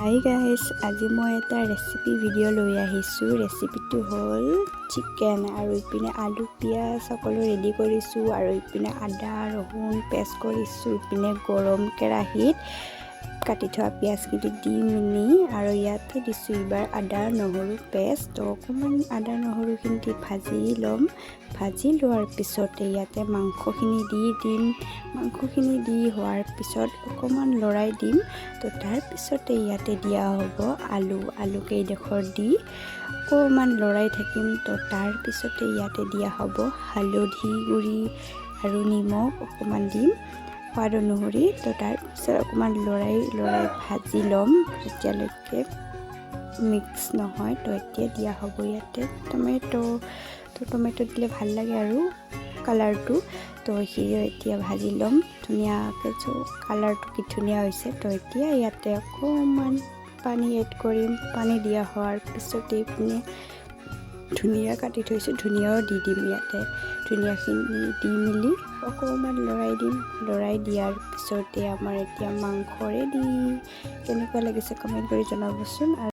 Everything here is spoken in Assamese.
হাই গাইজ, আজি মই এটা ৰেচিপি ভিডিঅ' লৈ আহিছোঁ। ৰেচিপিটো হ'ল চিকেন, আৰু ইপিনে আলু পিঁয়াজ সকলো ৰেডি কৰিছোঁ, আৰু ইপিনে আদা ৰহুন পেষ্ট কৰিছোঁ। ইপিনে গৰম কেৰাহীত কাটি থোৱা পিঁয়াজখিনি দি মিনি, আৰু ইয়াতে দিছোঁ এইবাৰ আদা নহৰু পেষ্ট। অকণমান আদা নহৰুখিনি ভাজি ল'ম। ভাজি লোৱাৰ পিছতে ইয়াতে মাংসখিনি দি দিম। মাংসখিনি দি হোৱাৰ পিছত অকণমান লৰাই দিম। তো তাৰপিছতে ইয়াতে দিয়া হ'ব আলু কেইডোখৰ দি অকণমান লৰাই থাকিম। তো তাৰপিছতে ইয়াতে দিয়া হ'ব হালধি গুড়ি আৰু নিমখ অকণমান দিম সোৱাদ অনুসৰি। তো তাৰপিছত অকণমান লৰাই ভাজি ল'ম যেতিয়ালৈকে মিক্স নহয়। তো এতিয়া দিয়া হ'ব ইয়াতে টমেটো। তো টমেটো দিলে ভাল লাগে আৰু কালাৰটো। তো সেইখিনি এতিয়া ভাজি ল'ম ধুনীয়াকৈ। কালাৰটো কি ধুনীয়া হৈছে। তো এতিয়া ইয়াতে অকণমান পানী এড কৰিম। পানী দিয়া হোৱাৰ পিছতে এইপিনে ধুনীয়া কাটি থৈছোঁ, ধুনীয়াও দি দিম ইয়াতে। ধুনীয়াখিনি দি মেলি অকণমান লৰাই দিম। লৰাই দিয়াৰ পিছতে আমাৰ এতিয়া মাংস ৰেডি। কেনেকুৱা লাগিছে কমেণ্ট কৰি জনাবচোন।